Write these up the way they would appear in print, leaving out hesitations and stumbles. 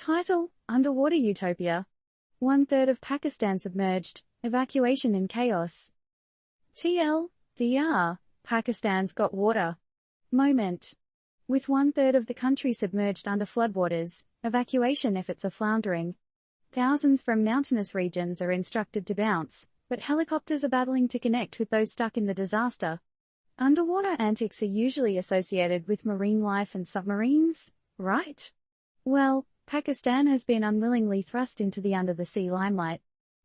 Title: Underwater Utopia. One-third of Pakistan submerged, evacuation in chaos. TLDR, Pakistan's got water. Moment. With one-third of the country submerged under floodwaters, evacuation efforts are floundering. Thousands from mountainous regions are instructed to bounce, but helicopters are battling to connect with those stuck in the disaster. Underwater antics are usually associated with marine life and submarines, right? Well, Pakistan has been unwillingly thrust into the under-the-sea limelight.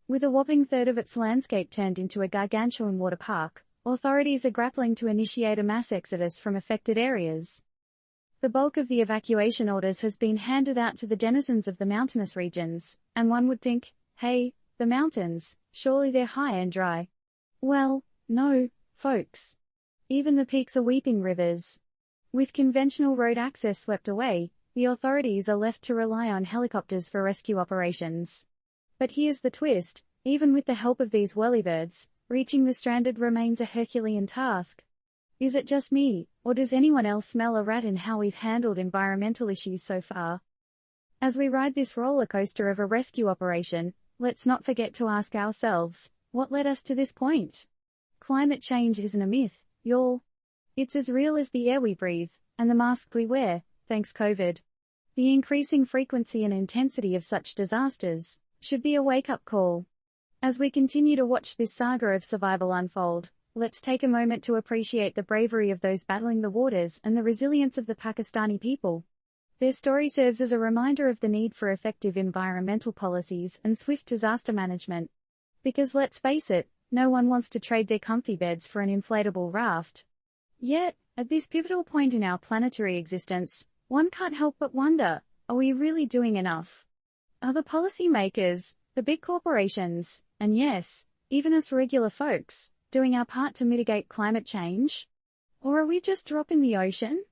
With a whopping third of its landscape turned into a gargantuan water park, authorities are grappling to initiate a mass exodus from affected areas. The bulk of the evacuation orders has been handed out to the denizens of the mountainous regions, and one would think, hey, the mountains, surely they're high and dry. Well, no, folks. Even the peaks are weeping rivers. With conventional road access swept away, the authorities are left to rely on helicopters for rescue operations. But here's the twist: even with the help of these whirlybirds, reaching the stranded remains a Herculean task. Is it just me, or does anyone else smell a rat in how we've handled environmental issues so far? As we ride this roller coaster of a rescue operation, let's not forget to ask ourselves, what led us to this point? Climate change isn't a myth, y'all. It's as real as the air we breathe, and the mask we wear, thanks COVID. The increasing frequency and intensity of such disasters should be a wake-up call. As we continue to watch this saga of survival unfold, let's take a moment to appreciate the bravery of those battling the waters and the resilience of the Pakistani people. Their story serves as a reminder of the need for effective environmental policies and swift disaster management. Because let's face it, no one wants to trade their comfy beds for an inflatable raft. Yet, at this pivotal point in our planetary existence, one can't help but wonder, are we really doing enough? Are the policymakers, the big corporations, and yes, even us regular folks, doing our part to mitigate climate change? Or are we just drop in the ocean?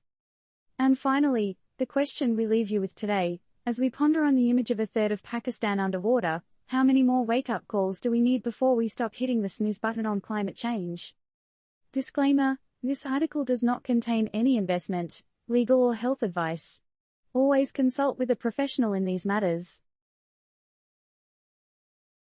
And finally, the question we leave you with today, as we ponder on the image of a third of Pakistan underwater, how many more wake-up calls do we need before we stop hitting the snooze button on climate change? Disclaimer: this article does not contain any investment, legal or health advice. Always consult with a professional in these matters.